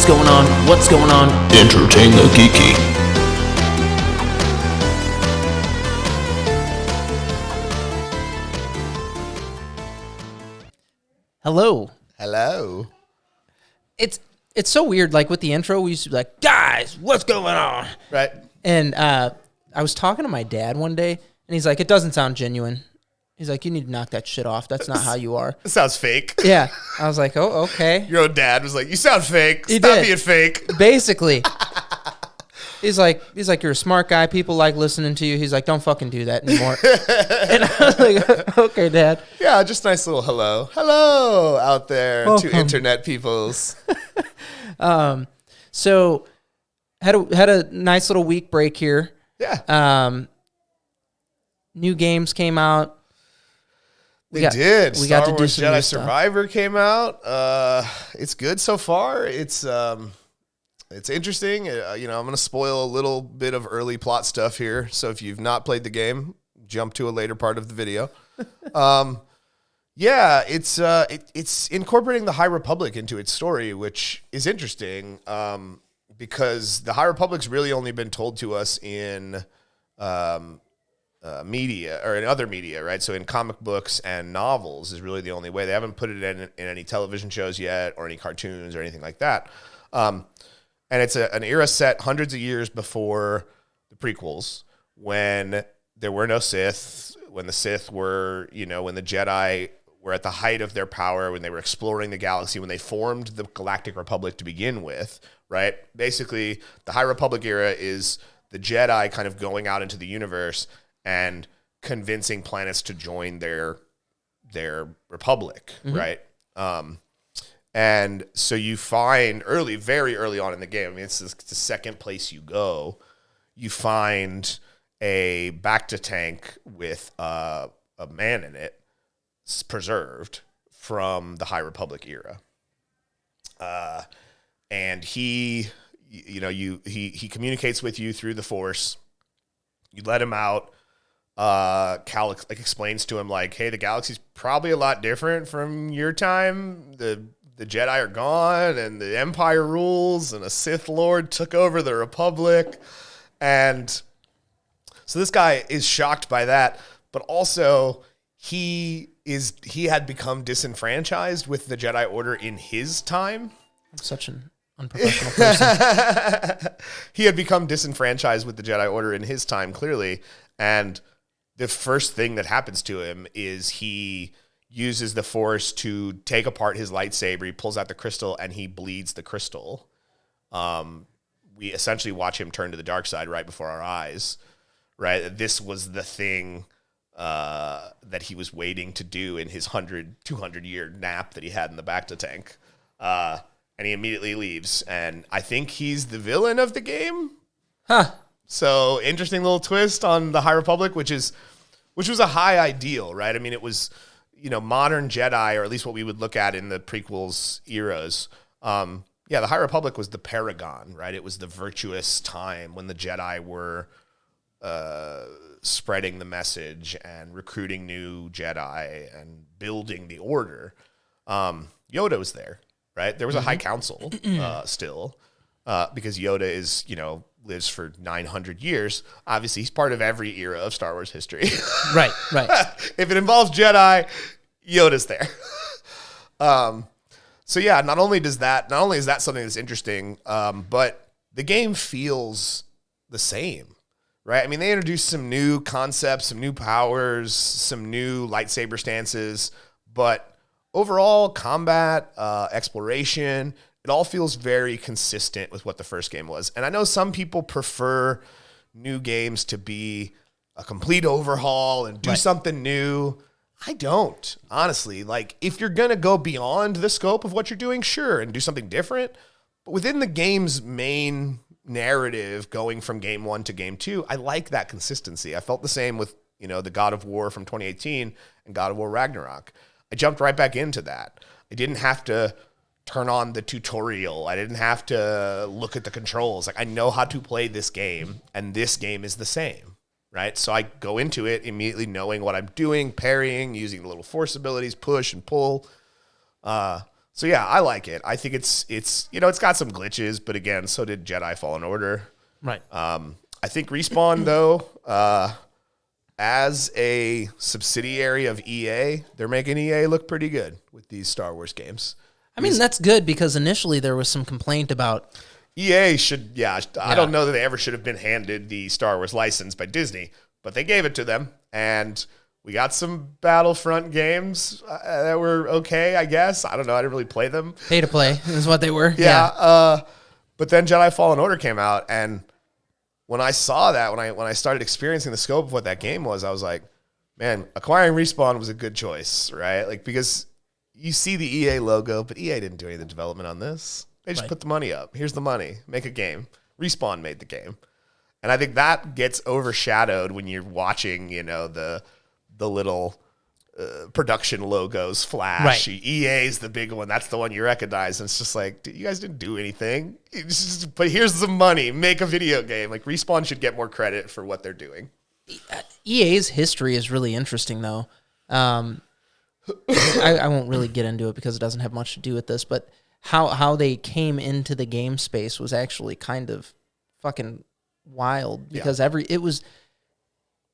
going on? What's going on? Entertain the Geeky. Hello. Hello. It's so weird. Like with the intro, we used to be like, guys, what's going on? Right. And I was talking to my dad one day, and he's like, it doesn't sound genuine. He's like, you need to knock that shit off. That's not how you are. It sounds fake. Yeah. I was like, oh, okay. Your own dad was like, you sound fake. He Stop did. being fake. Basically. He's like, you're a smart guy. People like listening to you. He's like, don't fucking do that anymore. And I was like, okay, Dad. Yeah, just nice little hello. Hello out there Welcome. to internet peoples. So had a nice little week break here. Yeah. New games came out. We got Star to do Wars some Jedi Jedi stuff. Survivor came out. It's good so far. It's interesting. I'm going to spoil a little bit of early plot stuff here. So if you've not played the game, jump to a later part of the video. Yeah, it's incorporating the High Republic into its story, which is interesting because the High Republic's really only been told to us in media or in other media, right? So in comic books and novels is really the only way. They haven't put it in any television shows yet or any cartoons or anything like that. And it's an era set hundreds of years before the prequels when there were no Sith, when the Sith were, when the Jedi were at the height of their power, when they were exploring the galaxy, when they formed the Galactic Republic to begin with, right? Basically, the High Republic era is the Jedi kind of going out into the universe and convincing planets to join their republic, right? And so you find very early on in the game, I mean, it's the second place you go, you find a Bacta tank with a man in it, preserved from the High Republic era. And he communicates with you through the Force. You let him out. Cal explains to him like, hey, the galaxy's probably a lot different from your time. The Jedi are gone and the Empire rules and a Sith Lord took over the Republic. And so this guy is shocked by that, but also he had become disenfranchised with the Jedi Order in his time. I'm such an unprofessional person. He had become disenfranchised with the Jedi Order in his time, clearly. And the first thing that happens to him is he uses the Force to take apart his lightsaber. He pulls out the crystal and he bleeds the crystal. We essentially watch him turn to the dark side right before our eyes, right? This was the thing that he was waiting to do in his 200-year nap that he had in the Bacta tank. And he immediately leaves. And I think he's the villain of the game. Huh. So interesting little twist on the High Republic, which was a high ideal, right? I mean, it was, modern Jedi, or at least what we would look at in the prequels eras. The High Republic was the paragon, right? It was the virtuous time when the Jedi were spreading the message and recruiting new Jedi and building the Order. Yoda was there, right? There was a High Council still because Yoda lives for 900 years. Obviously, he's part of every era of Star Wars history. Right. If it involves Jedi, Yoda's there. So yeah, not only is that something that's interesting, but the game feels the same, right? I mean, they introduced some new concepts, some new powers, some new lightsaber stances, but overall combat, exploration, it all feels very consistent with what the first game was. And I know some people prefer new games to be a complete overhaul and do something new. I don't, honestly. Like, if you're going to go beyond the scope of what you're doing, sure, and do something different. But within the game's main narrative, going from game 1 to game 2, I like that consistency. I felt the same with, the God of War from 2018 and God of War Ragnarok. I jumped right back into that. I didn't have to turn on the tutorial. I didn't have to look at the controls. Like, I know how to play this game, and this game is the same, right? So I go into it immediately knowing what I'm doing, parrying, using the little Force abilities, push and pull. So yeah, I like it. I think it's it's got some glitches, but again, so did Jedi Fallen Order. Right. I think Respawn though, as a subsidiary of EA, they're making EA look pretty good with these Star Wars games. I mean, that's good because initially there was some complaint about EA should, I don't know that they ever should have been handed the Star Wars license by Disney, but they gave it to them, and we got some Battlefront games that were okay, I guess. I don't know. I didn't really play them. Pay to play is what they were. Yeah. But then Jedi Fallen Order came out, and when I saw that, when I started experiencing the scope of what that game was, I was like, man, acquiring Respawn was a good choice, right? Like, because you see the EA logo, but EA didn't do any of the development on this. They just put the money up. Here's the money. Make a game. Respawn made the game. And I think that gets overshadowed when you're watching, the little production logos flash. Right. EA's the big one. That's the one you recognize. And it's just like, you guys didn't do anything. But here's the money. Make a video game. Like, Respawn should get more credit for what they're doing. EA's history is really interesting, though. I won't really get into it because it doesn't have much to do with this, but how they came into the game space was actually kind of fucking wild because it was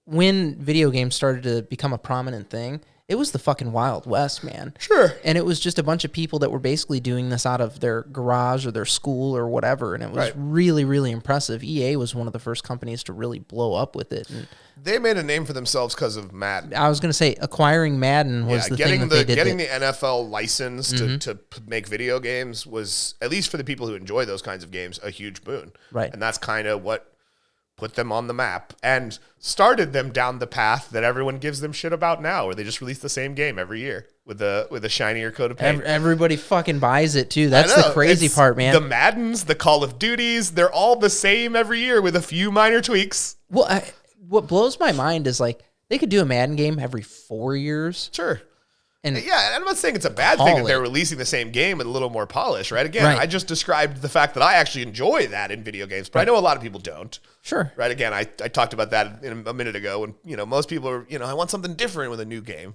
when video games started to become a prominent thing. It was the fucking Wild West, man. Sure. And it was just a bunch of people that were basically doing this out of their garage or their school or whatever, and it was really, really impressive. EA was one of the first companies to really blow up with it. And they made a name for themselves because of Madden. I was going to say acquiring Madden was the thing that they did. Getting the NFL license to make video games was, at least for the people who enjoy those kinds of games, a huge boon. Right. And that's kind of what put them on the map and started them down the path that everyone gives them shit about now, where they just release the same game every year with a shinier coat of paint. Everybody fucking buys it too. That's the crazy part, man. The Maddens, the Call of Duties, they're all the same every year with a few minor tweaks. Well, what blows my mind is like they could do a Madden game every 4 years. Sure. And I'm not saying it's a bad thing that they're releasing the same game with a little more polish, right? Again, I just described the fact that I actually enjoy that in video games, but I know a lot of people don't. Sure. Right? Again, I talked about that a minute ago when, most people are, I want something different with a new game.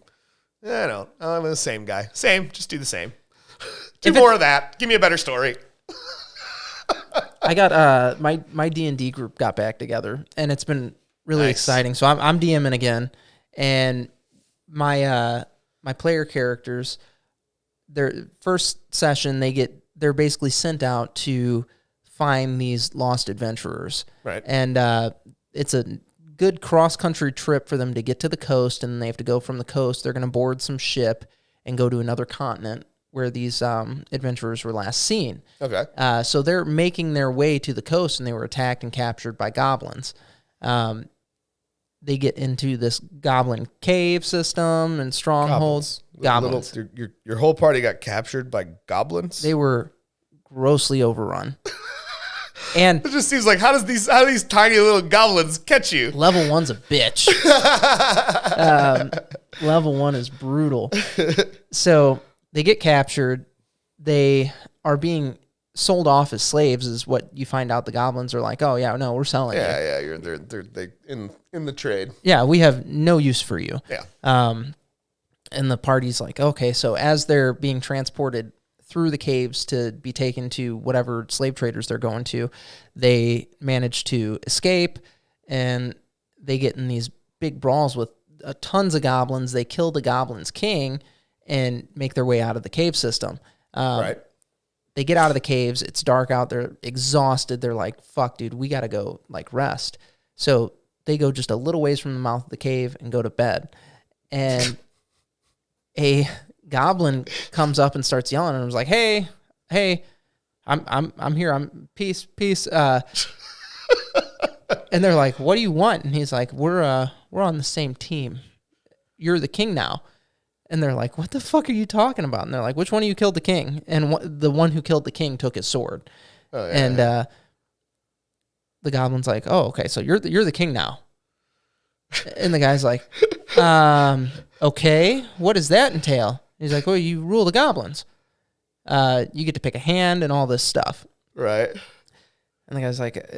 I don't. I'm the same guy. Same. Just do the same. Do more of that. Give me a better story. I got my D&D group got back together, and it's been really exciting. So I'm DMing again, and my player characters, their first session, they're basically sent out to find these lost adventurers. Right. And it's a good cross-country trip for them to get to the coast, and they have to go from the coast. They're going to board some ship and go to another continent where these adventurers were last seen. Okay. So they're making their way to the coast, and they were attacked and captured by goblins. They get into this goblin cave system and strongholds. Goblins. Your whole party got captured by goblins? They were grossly overrun. And it just seems like, how do these tiny little goblins catch you? Level 1's a bitch. Level 1 is brutal. So they get captured. They are being sold off as slaves, is what you find out. The goblins are like, oh yeah, no, we're selling you. Yeah, they're in the trade. Yeah, we have no use for you. Yeah. And the party's like, okay, so as they're being transported through the caves to be taken to whatever slave traders they're going to, they manage to escape, and they get in these big brawls with tons of goblins. They kill the goblins' king and make their way out of the cave system. Right. They get out of the caves. It's dark out. They're exhausted. They're like, fuck, dude, we got to go rest. So they go just a little ways from the mouth of the cave and go to bed. And a goblin comes up and starts yelling, and was like, hey, I'm here. I'm peace. And they're like, what do you want? And he's like, we're on the same team. You're the king now. And they're like, what the fuck are you talking about? And they're like, which one of you killed the king? And the one who killed the king took his sword. Oh, yeah, and the goblin's like, oh, okay, so you're the king now. And the guy's like, okay, what does that entail? He's like, well, you rule the goblins. You get to pick a hand and all this stuff. Right. And the guy's like,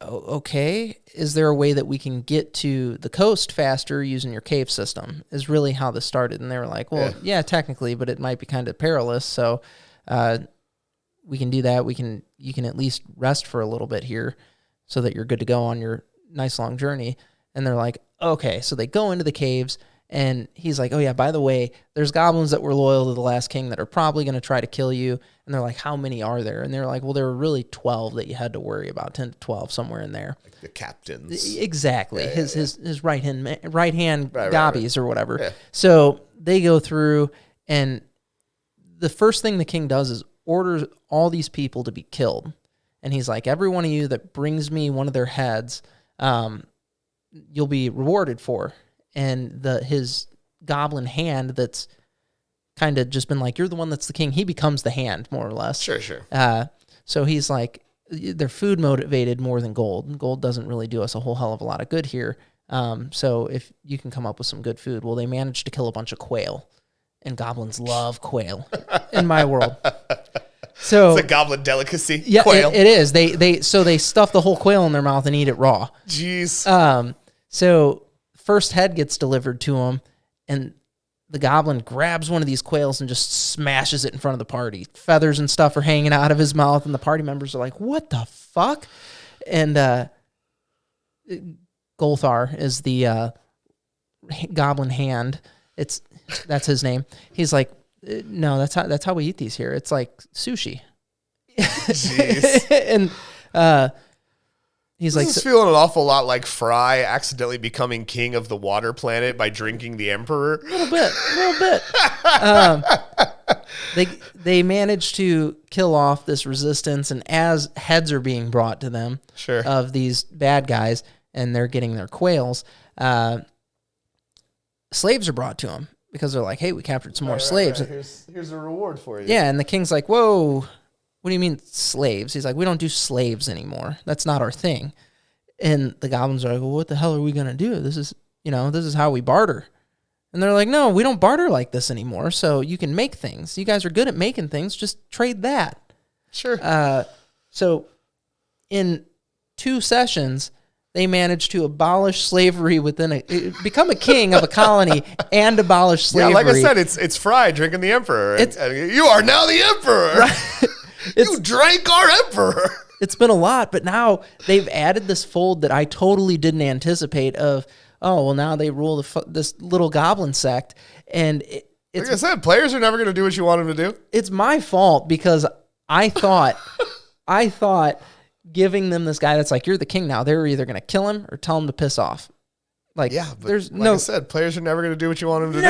okay, is there a way that we can get to the coast faster using your cave system? Is really how this started. And they were like, well, yeah technically, but it might be kind of perilous. So we can do that. You can at least rest for a little bit here so that you're good to go on your nice long journey. And they're like, okay. So they go into the caves, and he's like, oh yeah, by the way, there's goblins that were loyal to the last king that are probably going to try to kill you. And they're like, how many are there? And they're like, well, there were really 12 that you had to worry about, 10 to 12, somewhere in there. Like the captains. Exactly. Yeah, his right hand right, gobbies or whatever. Yeah. So they go through, and the first thing the king does is orders all these people to be killed. And he's like, every one of you that brings me one of their heads, you'll be rewarded for. And his goblin hand that's kind of just been like, you're the one that's the king, he becomes the hand, more or less. Sure. So he's like, they're food motivated more than gold. Gold doesn't really do us a whole hell of a lot of good here. So if you can come up with some good food, well, they managed to kill a bunch of quail, and goblins love quail in my world. So it's a goblin delicacy. Yeah, quail. It is. They stuff the whole quail in their mouth and eat it raw. Jeez. So first head gets delivered to him, and the goblin grabs one of these quails and just smashes it in front of the party. Feathers and stuff are hanging out of his mouth, and the party members are like, what the fuck? And Golthar is the goblin hand. That's his name. He's like, no, that's how we eat these here. It's like sushi. Jeez. And he's like, this is feeling an awful lot like Fry accidentally becoming king of the water planet by drinking the emperor. A little bit. They manage to kill off this resistance, and as heads are being brought to them of these bad guys, and they're getting their quails, slaves are brought to them because they're like, hey, we captured some more slaves. Right. Here's a reward for you. Yeah, and the king's like, whoa, what do you mean slaves? He's like, we don't do slaves anymore. That's not our thing. And the goblins are like, well, what the hell are we going to do? This is how we barter. And they're like, no, we don't barter like this anymore. So you can make things. You guys are good at making things. Just trade that. Sure. So in 2 sessions, they managed to abolish slavery become a king of a colony and abolish slavery. Yeah, like I said, it's Fry drinking the emperor. And you are now the emperor. Right. You drank our emperor. It's been a lot, but now they've added this fold that I totally didn't anticipate of, oh, well, now they rule this little goblin sect. And like I said, players are never going to do what you want them to do. It's my fault because I thought giving them this guy that's like, you're the king now, they were either going to kill him or tell him to piss off. Like, yeah, but there's like I said, players are never going to do what you want them to do.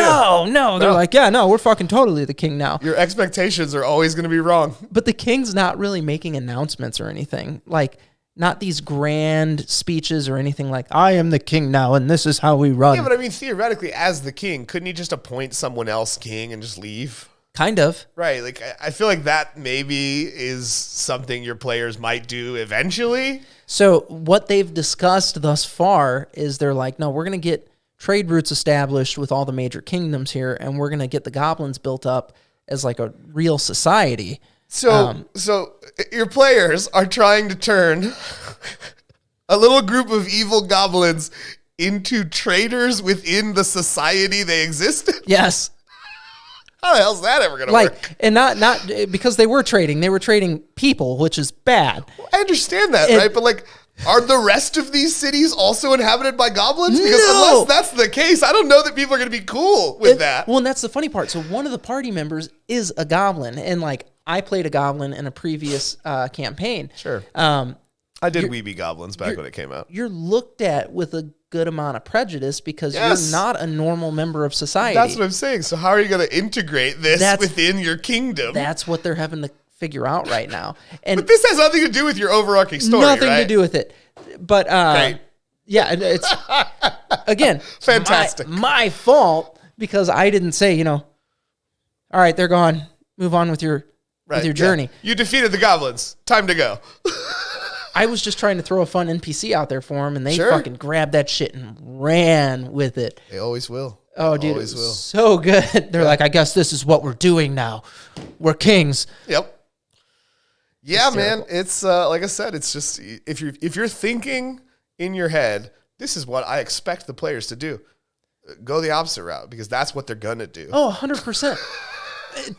No. They're like, yeah, no, we're fucking totally the king now. Your expectations are always going to be wrong. But the king's not really making announcements or anything. Like, not these grand speeches or anything like, I am the king now and this is how we run. Yeah, but I mean, theoretically, as the king, couldn't he just appoint someone else king and just leave? Kind of. Right. Like, I feel like that maybe is something your players might do eventually. So what they've discussed thus far is they're like, no, we're going to get trade routes established with all the major kingdoms here, and we're going to get the goblins built up as like a real society. So your players are trying to turn a little group of evil goblins into traders within the society they exist in? Yes. How the hell's that ever going to work? And not because they were trading people, which is bad. I understand that, right? But like, are the rest of these cities also inhabited by goblins? Because unless that's the case, I don't know that people are going to be cool with that. Well, and that's the funny part. So one of the party members is a goblin, and like I played a goblin in a previous campaign. Sure. I did Weeby Goblins back when it came out. You're looked at with a good amount of prejudice because you're not a normal member of society. That's what I'm saying. So how are you going to integrate this within your kingdom? That's what they're having to figure out right now. But this has nothing to do with your overarching story, nothing right? to do with it. But yeah, it's again fantastic. My fault because I didn't say, all right, they're gone. Move on with your journey. Yeah. You defeated the goblins. Time to go. I was just trying to throw a fun NPC out there for them, and they fucking grabbed that shit and ran with it. They always will. Oh, dude, it was so good. They're like, I guess this is what we're doing now. We're kings. Yep. Yeah, man. It's like I said. It's just if you're thinking in your head, this is what I expect the players to do. Go the opposite route because that's what they're gonna do. Oh, 100%.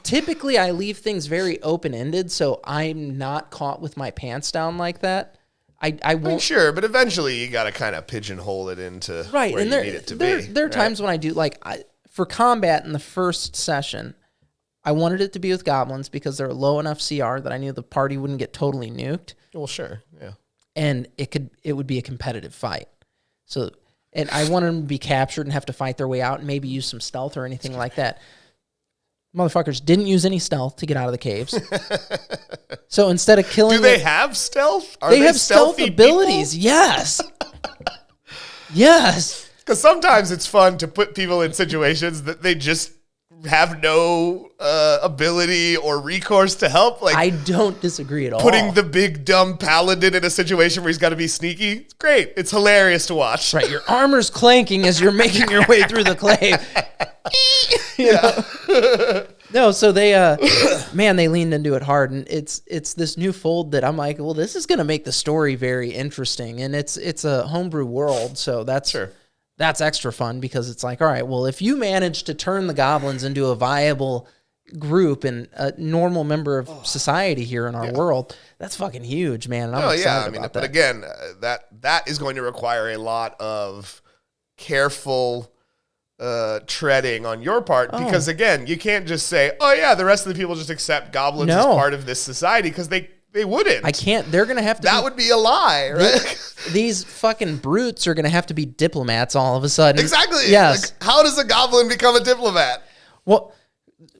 Typically, I leave things very open-ended, so I'm not caught with my pants down like that. I won't. Sure, but eventually you got to kind of pigeonhole it into Right, where and you need it to be. There are times when I do, like, for combat in the first session, I wanted it to be with goblins because they're low enough CR that I knew the party wouldn't get totally nuked. Well, sure, yeah. And it would be a competitive fight. So, and I wanted them to be captured and have to fight their way out and maybe use some stealth or anything like that. Motherfuckers didn't use any stealth to get out of the caves. So instead of killing... Do they have stealth? They have stealth abilities, people? Yes. Yes. Because sometimes it's fun to put people in situations that they just have no ability or recourse to help. Like, I don't disagree at all. Putting the big dumb paladin in a situation where he's got to be sneaky, it's great. It's hilarious to watch. Right, your armor's clanking as you're making your way through the clay. No, so they they leaned into it hard, and it's this new fold that I'm like, well, this is going to make the story very interesting, and it's a homebrew world, so that's sure. That's extra fun because it's like, all right, well, if you manage to turn the goblins into a viable group and a normal member of society here in our world, that's fucking huge, man. And I'm excited about that. But again, that is going to require a lot of careful treading on your part because, again, you can't just say, oh, yeah, the rest of the people just accept goblins as part of this society because they wouldn't. I can't. They're going to have to. That would be a lie, right? These fucking brutes are going to have to be diplomats all of a sudden. Exactly. Yes. Like, how does a goblin become a diplomat? Well,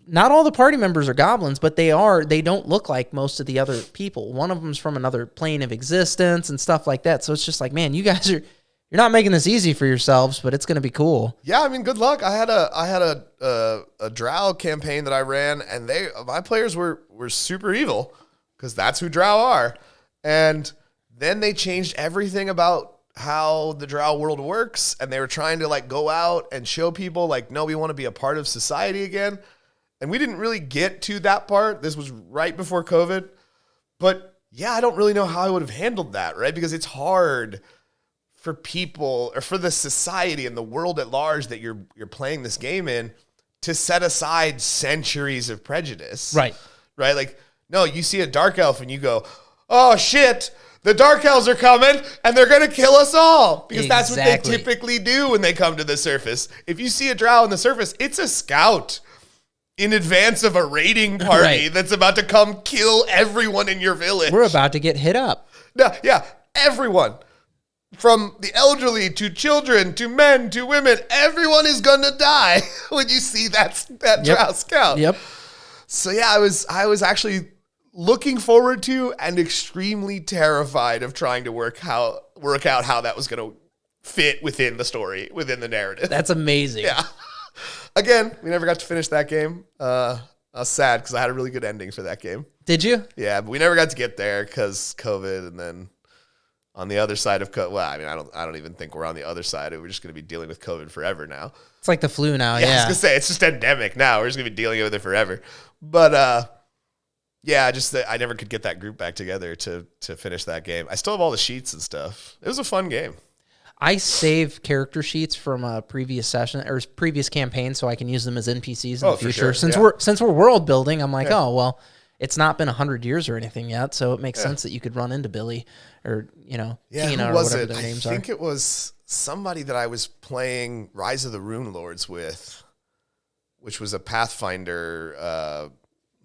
not all the party members are goblins, but they don't look like most of the other people. One of them's from another plane of existence and stuff like that. So it's just like, man, you guys you're not making this easy for yourselves, but it's going to be cool. Yeah, I mean, good luck. I had a drow campaign that I ran, and my players were super evil because that's who drow are. And then they changed everything about how the drow world works, and they were trying to like go out and show people like, no, we want to be a part of society again. And we didn't really get to that part. This was right before COVID. But yeah, I don't really know how I would have handled that, right? Because it's hard for people or for the society and the world at large that you're playing this game in to set aside centuries of prejudice. Right. Right? Like, no, you see a dark elf and you go, oh shit, the dark elves are coming and they're going to kill us all. Because that's what they typically do when they come to the surface. If you see a drow on the surface, it's a scout in advance of a raiding party that's about to come kill everyone in your village. We're about to get hit up. Yeah, everyone. From the elderly to children to men to women, everyone is going to die when you see that drow scout. Yep. So yeah, I was actually looking forward to and extremely terrified of trying to work out how that was going to fit within the story, within the narrative. That's amazing. Yeah. Again, we never got to finish that game. I was sad because I had a really good ending for that game. Did you? Yeah, but we never got to get there because COVID, and then on the other side of COVID, well, I mean, I don't even think we're on the other side. We're just going to be dealing with COVID forever now. It's like the flu now. Yeah. I was going to say, it's just endemic now. We're just going to be dealing with it forever. But yeah, just that I never could get that group back together to finish that game. I still have all the sheets and stuff. It was a fun game. I save character sheets from a previous session or previous campaign so I can use them as NPCs in the future. Sure. Since we're world building, I'm like, oh well, it's not been 100 years or anything yet, so it makes sense that you could run into Billy or Tina or whatever their names are. I think it was somebody that I was playing Rise of the Rune Lords with, which was a Pathfinder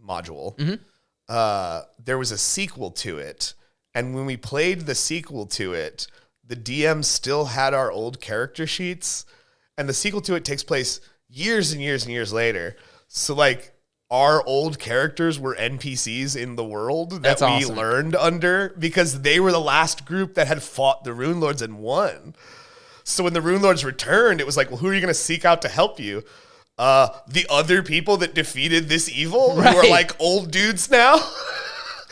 module. Mm-hmm. There was a sequel to it, and when we played the sequel to it, the DM still had our old character sheets, and the sequel to it takes place years and years and years later. So, like, our old characters were NPCs in the world that we learned under because they were the last group that had fought the Rune Lords and won. So when the Rune Lords returned, it was like, well, who are you going to seek out to help you? The other people that defeated this evil who are like old dudes now.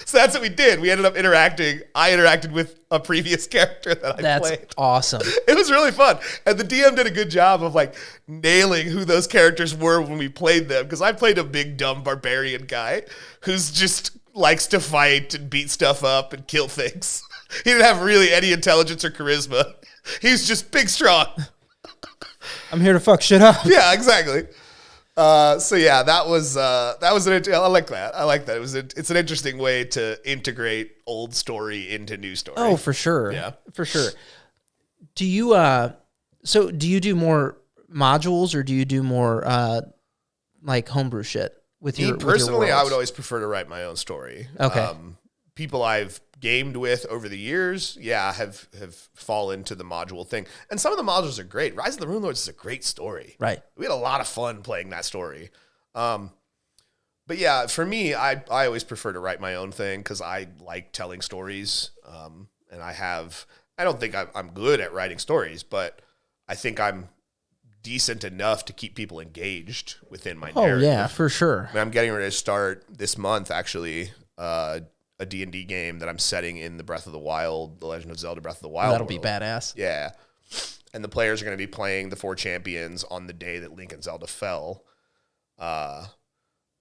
So that's what we did. We ended up interacting. I interacted with a previous character that I played. That's awesome. It was really fun. And the DM did a good job of like nailing who those characters were when we played them. Because I played a big, dumb barbarian guy who's just likes to fight and beat stuff up and kill things. He didn't have really any intelligence or charisma. He was just big, strong. I'm here to fuck shit up. Yeah, exactly. So yeah, that was I like that. I like that. It's an interesting way to integrate old story into new story. Oh, for sure. Yeah. For sure. Do you do you do more modules or do you do more like homebrew shit with Me your personally, worlds? I would always prefer to write my own story. Okay. People I've gamed with over the years, have fallen to the module thing. And some of the modules are great. Rise of the Rune Lords is a great story. Right. We had a lot of fun playing that story. But yeah, for me, I always prefer to write my own thing because I like telling stories. And I don't think I'm good at writing stories, but I think I'm decent enough to keep people engaged within my narrative. Oh, yeah, for sure. I mean, I'm getting ready to start this month, actually, a D&D game that I'm setting in the Breath of the Wild, The Legend of Zelda Breath of the Wild That'll world. be badass. Yeah. And the players are going to be playing the 4 champions on the day that Link and Zelda fell.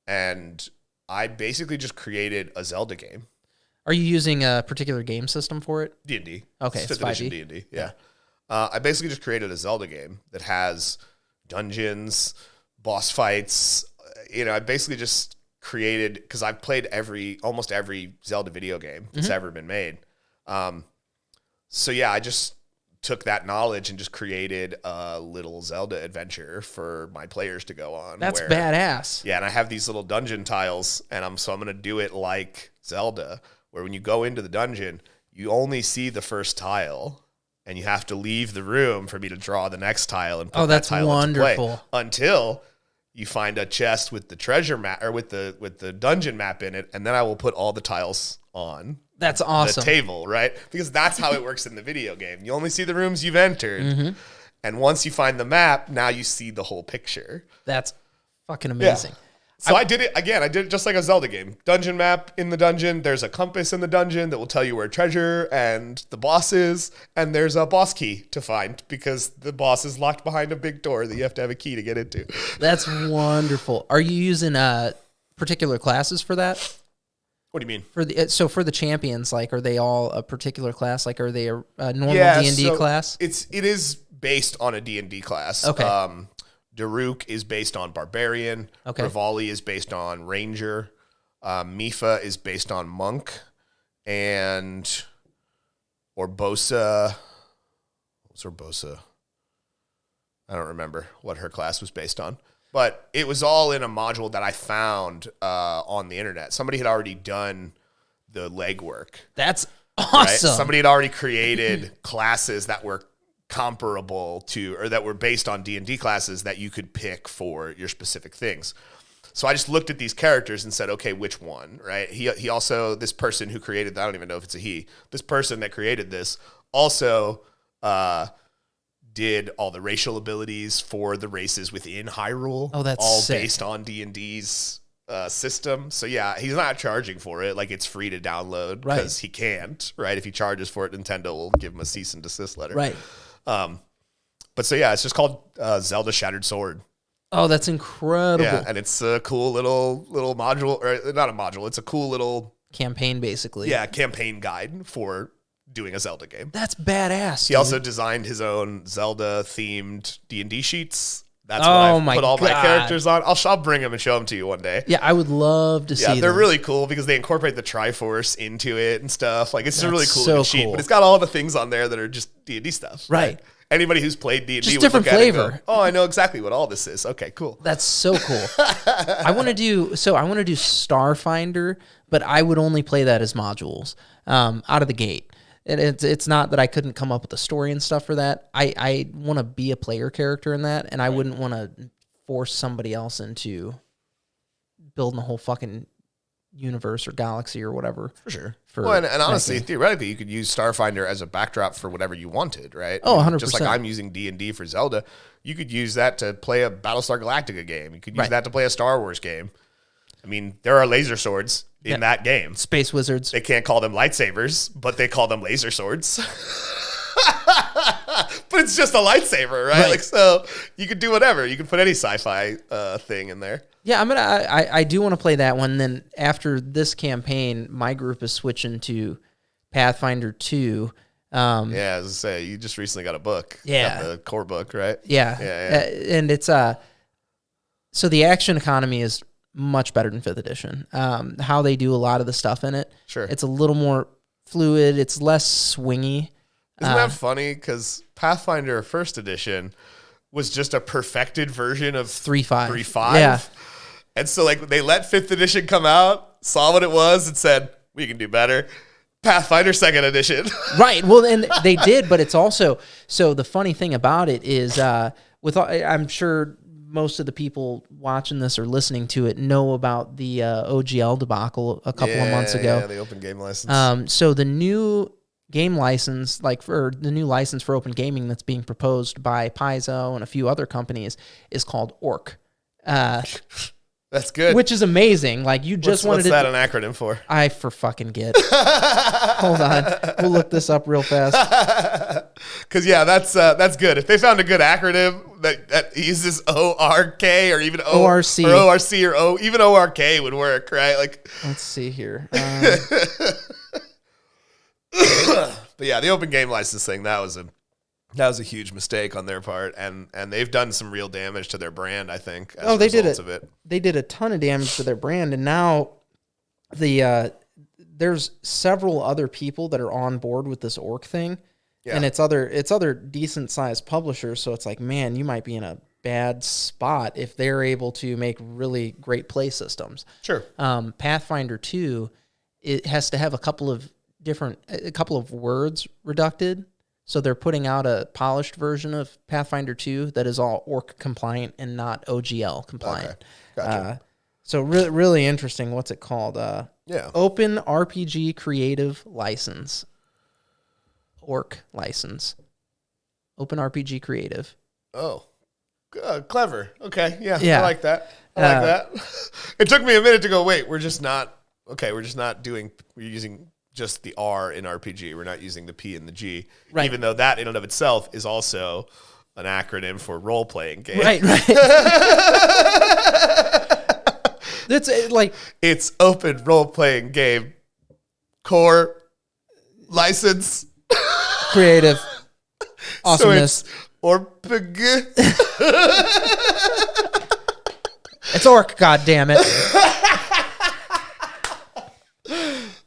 And I basically just created a Zelda game. Are you using a particular game system for it? D&D. Okay, it's it's 5th edition 5e. D&D, yeah. I basically just created a Zelda game that has dungeons, boss fights. I basically just created, because I've played almost every Zelda video game that's ever been made. So yeah, I just took that knowledge and just created a little Zelda adventure for my players to go on. That's badass. Yeah, and I have these little dungeon tiles, and I'm going to do it like Zelda, where when you go into the dungeon, you only see the first tile, and you have to leave the room for me to draw the next tile and put that tile into play until you find a chest with the treasure map or with the dungeon map in it, and then I will put all the tiles on. That's awesome. The table, right? Because that's how it works in the video game. You only see the rooms you've entered, and once you find the map, now you see the whole picture. That's fucking amazing. Yeah. So I did it again. I did it just like a Zelda game. Dungeon map in the dungeon. There's a compass in the dungeon that will tell you where treasure and the boss is. And there's a boss key to find because the boss is locked behind a big door that you have to have a key to get into. That's wonderful. Are you using particular classes for that? What do you mean? For the champions, like, are they all a particular class? Like, are they a normal D&D class? It is based on a D&D class. Okay. Daruk is based on Barbarian. Okay. Rivali is based on Ranger. Mifa is based on Monk. And Orbosa. What's Orbosa? I don't remember what her class was based on. But it was all in a module that I found on the internet. Somebody had already done the legwork. That's awesome. Right? Somebody had already created classes that were comparable to, or that were based on D&D classes that you could pick for your specific things. So I just looked at these characters and said, okay, which one, right? He also, this person who created that, I don't even know if it's a he, this person that created this also did all the racial abilities for the races within Hyrule. Oh, that's all sick. based on D&D's system. So yeah, he's not charging for it. Like, it's free to download because he can't, right? If he charges for it, Nintendo will give him a cease and desist letter. Right. But so yeah, it's just called Zelda Shattered Sword. Oh, that's incredible. Yeah, and it's a cool little module, or not a module. It's a cool little campaign, basically. Yeah, campaign guide for doing a Zelda game. That's badass. He also designed his own Zelda themed D&D sheets. That's what I put all my characters on. I'll bring them and show them to you one day. Yeah, I would love to see them. Yeah, they're really cool because they incorporate the Triforce into it and stuff. Like, it's just a really cool sheet. But it's got all the things on there that are just D&D stuff. Right. Anybody who's played D&D just would different look at flavor. it and go, oh, I know exactly what all this is. Okay, cool. That's so cool. I want to do Starfinder, but I would only play that as modules out of the gate. And it's not that I couldn't come up with a story and stuff for that. I want to be a player character in that, and I wouldn't want to force somebody else into building a whole fucking universe or galaxy or whatever. For sure. And honestly, theoretically, you could use Starfinder as a backdrop for whatever you wanted, right? Oh, 100%. Just like I'm using D&D for Zelda, you could use that to play a Battlestar Galactica game. You could use that to play a Star Wars game. I mean, there are laser swords in that game. Space wizards. They can't call them lightsabers, but they call them laser swords. But it's just a lightsaber, right? Like, so you could do whatever. You could put any sci-fi thing in there. Yeah, I do want to play that one. Then after this campaign, my group is switching to Pathfinder 2. Yeah, as I say, you just recently got a book. Yeah. Got the core book, right? Yeah. And it's So the action economy is much better than 5th edition. How they do a lot of the stuff in it. Sure. It's a little more fluid. It's less swingy. Isn't that funny? Because Pathfinder 1st edition was just a perfected version of 3.5. 3.5. Yeah. And so like they let 5th edition come out, saw what it was, and said, we can do better. Pathfinder 2nd edition. Right. Well, and they did, but it's also, so the funny thing about it is, I'm sure most of the people watching this or listening to it know about the OGL debacle a couple of months ago. Yeah, the open game license. So the new game license, for the new license for open gaming that's being proposed by Paizo and a few other companies is called ORC. That's good. Which is amazing. Like you just wanted what's that an acronym for? I for fucking get. Hold on, we'll look this up real fast. Because that's good. If they found a good acronym that uses ORK or even ORC or ORC or even ORK would work, right? Like, let's see here. But yeah, the open game license thing, that was a huge mistake on their part, and they've done some real damage to their brand, I think. As they did of it. They did a ton of damage to their brand, and now there's several other people that are on board with this orc thing, and it's other decent sized publishers. So it's like, man, you might be in a bad spot if they're able to make really great play systems. Sure. Pathfinder 2, it has to have a couple of words reducted. So they're putting out a polished version of Pathfinder 2 that is all ORC compliant and not OGL compliant. Okay. Gotcha. So really interesting. What's it called? Open RPG Creative License. ORC license. Open RPG Creative. Oh, clever. Okay. Yeah. Yeah. I like that. It took me a minute to go, wait, we're using just the R in RPG. We're not using the P and the G, right. Even though that in and of itself is also an acronym for role-playing game. Right. That's like it's open role-playing game, core, license, creative, awesomeness, so it's it's orc. God damn it.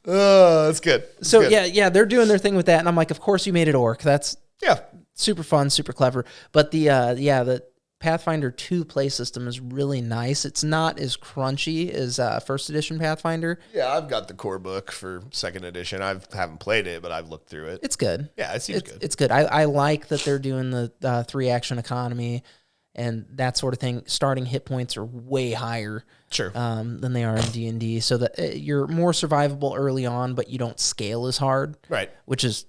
Oh, that's good. So yeah, they're doing their thing with that, and I'm like, of course you made it orc. That's super fun, super clever. But the Pathfinder 2 play system is really nice. It's not as crunchy as first edition Pathfinder. Yeah, I've got the core book for 2nd edition. I haven't played it, but I've looked through it. It's good. Yeah, it seems good. It's good. I like that they're doing the 3-action economy and that sort of thing. Starting hit points are way higher. Sure. Than they are in D&D, so that you're more survivable early on, but you don't scale as hard. Right. Which is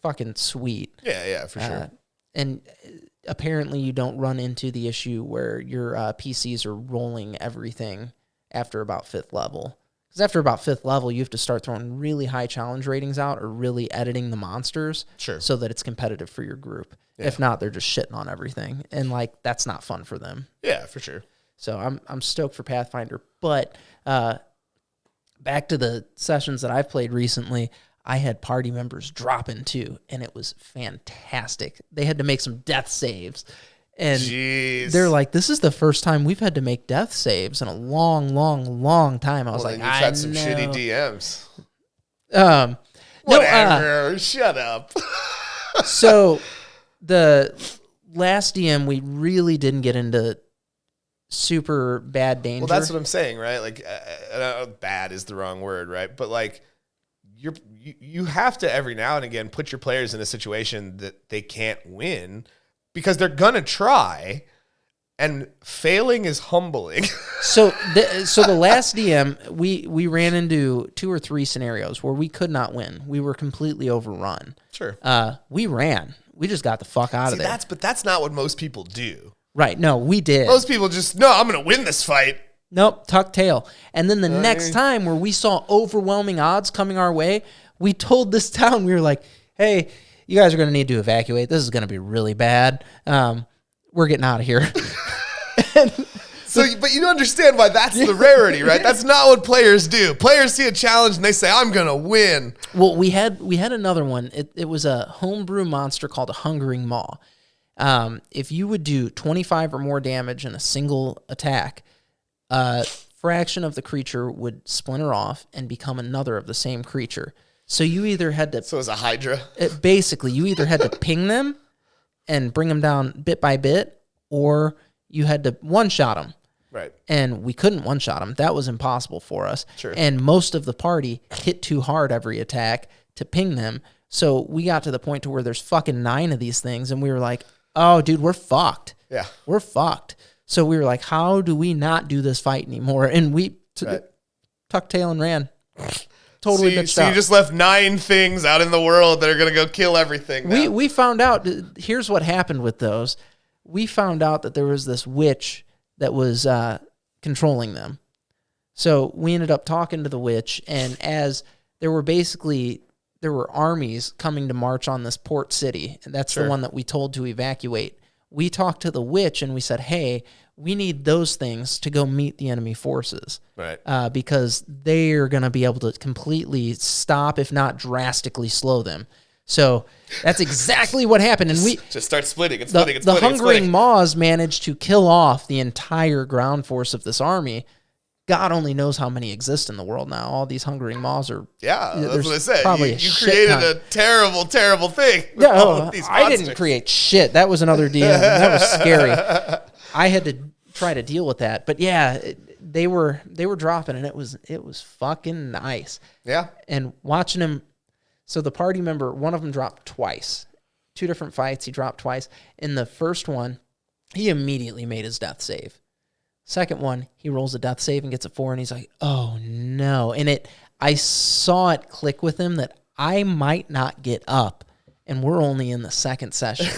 fucking sweet. Yeah, for sure. And apparently you don't run into the issue where your PCs are rolling everything after about 5th level. Because after about 5th level, you have to start throwing really high challenge ratings out or really editing the monsters so that it's competitive for your group. Yeah. If not, they're just shitting on everything. And, that's not fun for them. Yeah, for sure. So I'm stoked for Pathfinder. But back to the sessions that I've played recently, I had party members drop in too, and it was fantastic. They had to make some death saves. And they're like, this is the first time we've had to make death saves in a long, long, long time. I was like, you've had some shitty DMs. Whatever. Shut up. So the last DM, we really didn't get into super bad danger. Well, that's what I'm saying, right? Like, bad is the wrong word, right? But you have to every now and again put your players in a situation that they can't win because they're gonna try, and failing is humbling. So the last DM, we ran into 2 or 3 scenarios where we could not win. We were completely overrun. Sure. We ran. We just got the fuck out of there. But that's not what most people do. Right. No, we did. Most people just, no, I'm going to win this fight. Nope. Tuck tail. And then the next time where we saw overwhelming odds coming our way, we told this town, we were like, hey, you guys are going to need to evacuate. This is going to be really bad. We're getting out of here. But you understand why that's the rarity, right? That's not what players do. Players see a challenge and they say, I'm going to win. Well, we had another one. It was a homebrew monster called a Hungering Maw. If you would do 25 or more damage in a single attack, a fraction of the creature would splinter off and become another of the same creature. So you either had to... So it was a Hydra? Basically, you either had to ping them and bring them down bit by bit, or you had to one-shot them. Right. And we couldn't one-shot them. That was impossible for us. Sure. And most of the party hit too hard every attack to ping them. So we got to the point to where there's fucking 9 of these things, and we were like, oh, dude, we're fucked. Yeah. We're fucked. So we were like, how do we not do this fight anymore? And we tucked tail and ran. Totally bitched out. So you just left 9 things out in the world that are going to go kill everything now. We found out, here's what happened with those. We found out that there was this witch that was controlling them. So we ended up talking to the witch, and as there were armies coming to march on this port city, and that's the one that we told to evacuate. We talked to the witch, and we said, hey, we need those things to go meet the enemy forces. Right. Because they're going to be able to completely stop, if not drastically slow them. So that's exactly what happened. And we just start splitting. The hungering maws managed to kill off the entire ground force of this army. God only knows how many exist in the world now. All these hungering maws are... Yeah, that's what I said. Probably you created a terrible, terrible thing. Yeah, I didn't create shit. That was another DM. That was scary. I had to try to deal with that. But yeah, they were dropping, and it was fucking nice. Yeah. And watching him... So the party member, one of them dropped twice. 2 different fights, he dropped twice. In the first one, he immediately made his death save. Second one, he rolls a death save and gets a 4, and he's like, oh no. And I saw it click with him that I might not get up, and we're only in the second session.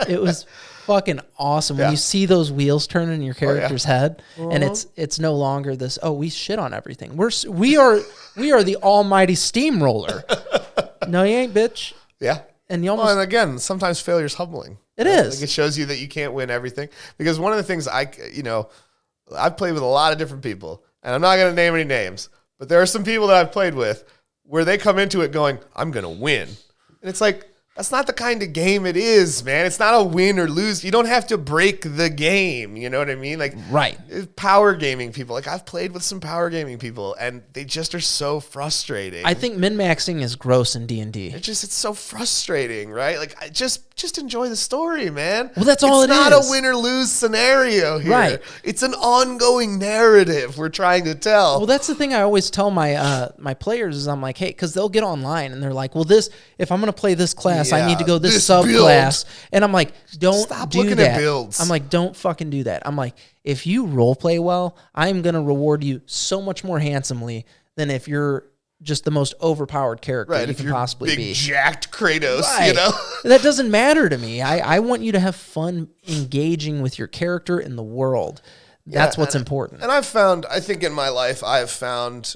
It was fucking awesome. When you see those wheels turn in your character's head, and it's no longer this, oh, we shit on everything. We are the almighty steamroller. No, you ain't, bitch. Yeah. And you almost... and again, sometimes failure's humbling. It is. Like, it shows you that you can't win everything. Because one of the things I've played with a lot of different people, and I'm not going to name any names, but there are some people that I've played with where they come into it going, I'm going to win. And it's like, that's not the kind of game it is, man. It's not a win or lose. You don't have to break the game. You know what I mean? Like, right. Power gaming people. Like, I've played with some power gaming people, and they just are so frustrating. I think min-maxing is gross in D&D. It's so frustrating, right? Like, just enjoy the story, man. Well, that's all it is. It's not a win or lose scenario here. Right. It's an ongoing narrative we're trying to tell. Well, that's the thing I always tell my my players is I'm like, hey, because they'll get online and they're like, well, if I'm going to play this class, I need to go this subclass. And I'm like, don't Stop do looking that. at builds. I'm like, don't fucking do that. I'm like, if you role play well, I'm going to reward you so much more handsomely than if you're just the most overpowered character you can possibly be. Big jacked Kratos, right. That doesn't matter to me. I want you to have fun engaging with your character in the world. That's what's important. And I think in my life, I've found,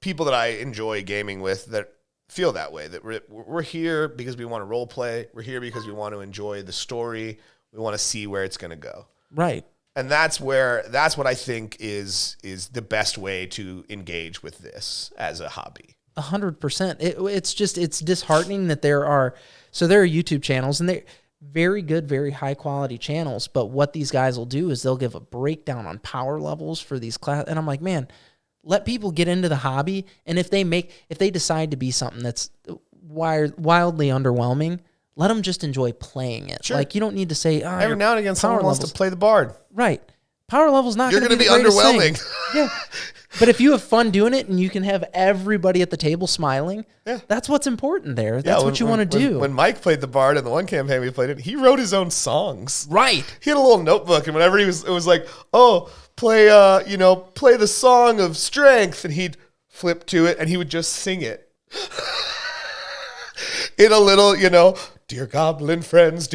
people that I enjoy gaming with that feel that way, that we're here because we want to role play. We're here because we want to enjoy the story. We want to see where it's going to go. Right. And that's what I think is the best way to engage with this as a hobby. 100%. It's disheartening that there are YouTube channels, and they're very good, very high quality channels. But what these guys will do is they'll give a breakdown on power levels for these class. And I'm like, man, let people get into the hobby. And if they decide to be something that's wildly underwhelming, let them just enjoy playing it. Sure. Like, you don't need to say, every now and again, someone wants to play the bard. Right. Power level's not going to be the underwhelming. Yeah. But if you have fun doing it and you can have everybody at the table smiling, that's what's important there. That's what you want to do. When Mike played the bard in the one campaign we played it, he wrote his own songs. Right. He had a little notebook, and whenever it was like, oh, play the song of strength, and he'd flip to it and he would just sing it. In a little, dear goblin friends,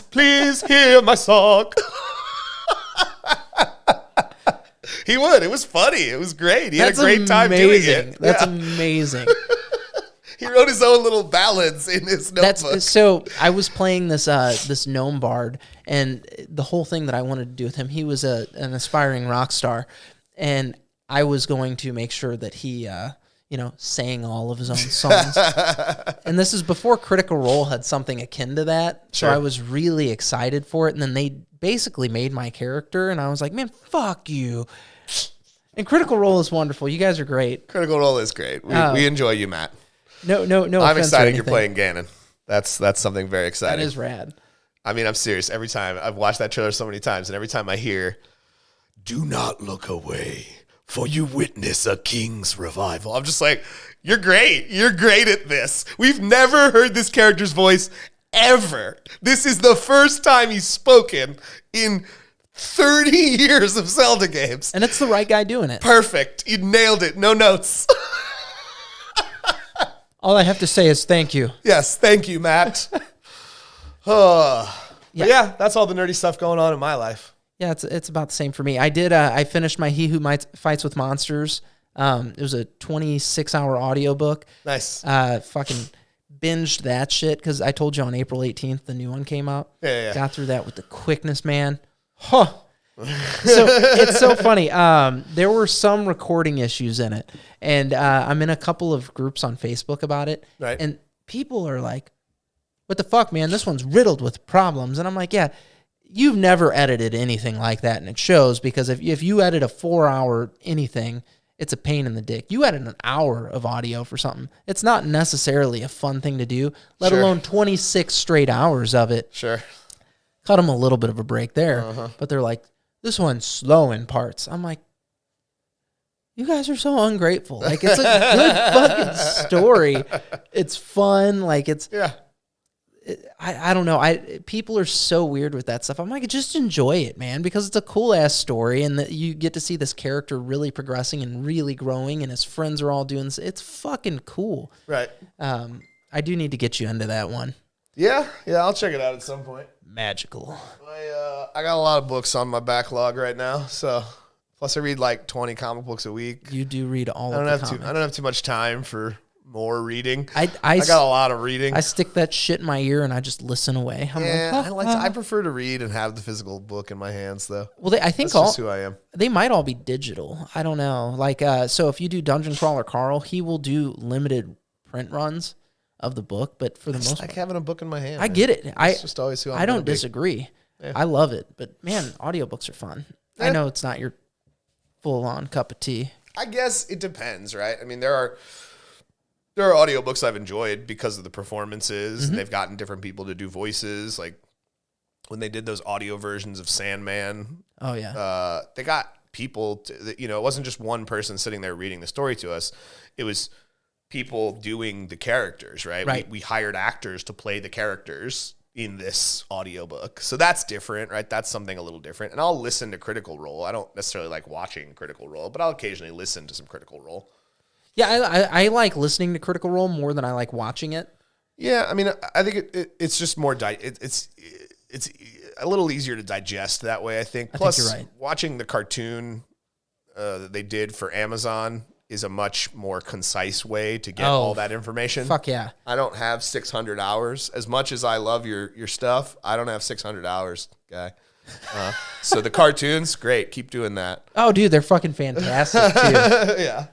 please hear my song. He would. It was funny. It was great. He had a great time doing it. That's amazing. He wrote his own little ballads in his notebook. So I was playing this gnome bard, and the whole thing that I wanted to do with him, he was an aspiring rock star, and I was going to make sure that he saying all of his own songs. And this is before Critical Role had something akin to that. Sure. So I was really excited for it. And then they basically made my character. And I was like, man, fuck you. And Critical Role is wonderful. You guys are great. Critical Role is great. We enjoy you, Matt. No. I'm excited you're playing Ganon. That's something very exciting. That is rad. I mean, I'm serious. Every time I've watched that trailer so many times, and every time I hear, "Do not look away, for you witness a king's revival," I'm just like, "You're great. You're great at this." We've never heard this character's voice ever. This is the first time he's spoken in 30 years of Zelda games. And it's the right guy doing it. Perfect. You nailed it. No notes. All I have to say is thank you. Yes, thank you, Matt. Yeah, that's all the nerdy stuff going on in my life. Yeah, it's about the same for me. I finished my He Who Fights with Monsters. It was a 26-hour audiobook. Nice. Fucking binged that shit because I told you on April 18th the new one came out. Yeah. Got through that with the quickness, man. Huh. So it's so funny. There were some recording issues in it, and I'm in a couple of groups on Facebook about it. Right. And people are like, "What the fuck, man? This one's riddled with problems." And I'm like, "Yeah, you've never edited anything like that, and it shows because if you edit a 4-hour anything, it's a pain in the dick. You edit an hour of audio for something. It's not necessarily a fun thing to do, let alone 26 straight hours of it." Sure. Cut them a little bit of a break there, but they're like, "This one's slow in parts." I'm like, you guys are so ungrateful. Like, it's a good fucking story. It's fun. Like, I don't know. People are so weird with that stuff. I'm like, just enjoy it, man, because it's a cool ass story, and that you get to see this character really progressing and really growing, and his friends are all doing this. It's fucking cool. Right. I do need to get you into that one. Yeah, I'll check it out at some point. Magical. I got a lot of books on my backlog right now, so plus I read like 20 comic books a week. You do read all I of the comics. I don't have too much time for more reading. I got a lot of reading. I stick that shit in my ear and I just listen away. I prefer to read and have the physical book in my hands, though. Well, I think that's just who I am. They might all be digital. I don't know. Like, so if you do Dungeon Crawler Carl, he will do limited print runs of the book, but for the most part, like having a book in my hand. I get it. It's just always who I don't disagree. Yeah. I love it, but man, audiobooks are fun. Yeah. I know it's not your full-on cup of tea. I guess it depends, right? I mean, there are audiobooks I've enjoyed because of the performances, and they've gotten different people to do voices. Like when they did those audio versions of Sandman. Oh yeah. They got people it wasn't just one person sitting there reading the story to us. It was people doing the characters, right? Right. We hired actors to play the characters in this audiobook. So that's different, right? That's something a little different. And I'll listen to Critical Role. I don't necessarily like watching Critical Role, but I'll occasionally listen to some Critical Role. Yeah, I like listening to Critical Role more than I like watching it. Yeah, I mean, I think it's just more it's a little easier to digest that way, I think. Plus, you're right. Watching the cartoon that they did for Amazon is a much more concise way to get all that information. Fuck yeah. I don't have 600 hours. As much as I love your stuff, I don't have 600 hours, guy. So the cartoons, great. Keep doing that. Oh, dude, they're fucking fantastic, too. Yeah.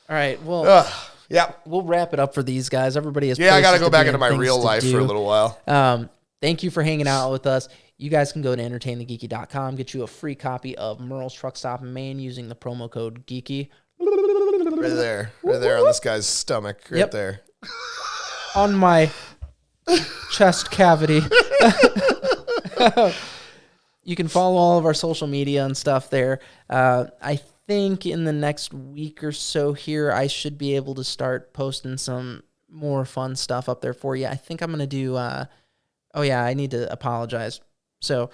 All right, well, yeah, we'll wrap it up for these guys. Everybody has I got to places go back be into my and real things to life do. for a little while. Thank you for hanging out with us. You guys can go to entertainthegeeky.com, get you a free copy of Merle's Truck Stop in Maine using the promo code Geeky. Right there on this guy's stomach, right there. On my chest cavity. You can follow all of our social media and stuff there. I think in the next week or so here, I should be able to start posting some more fun stuff up there for you. I think I'm going to do, I need to apologize. So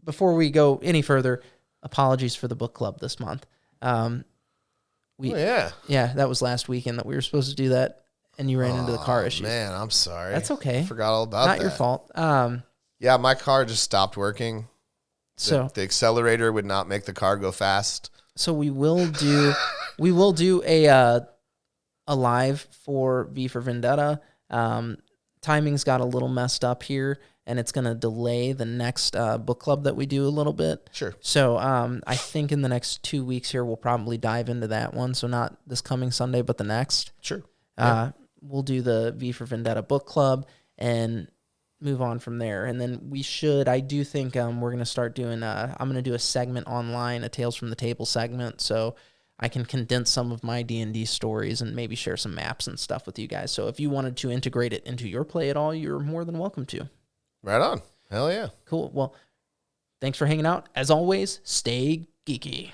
before we go any further, apologies for the book club this month. Yeah, that was last weekend that we were supposed to do that, and you ran into the car issues. Man, I'm sorry. That's okay. I forgot all about that. Not your fault. Yeah, my car just stopped working. So the accelerator would not make the car go fast. So we will do a live for V for Vendetta timing's got a little messed up here, and it's going to delay the next book club that we do a little bit. Sure. So I think in the next 2 weeks here, we'll probably dive into that one. So not this coming Sunday, but the next. Sure. We'll do the V for Vendetta book club and move on from there. And then I do think we're going to start doing, I'm going to do a segment online, a Tales from the Table segment. So I can condense some of my D&D stories and maybe share some maps and stuff with you guys. So if you wanted to integrate it into your play at all, you're more than welcome to. Right on. Hell yeah. Cool. Well, thanks for hanging out. As always, stay geeky.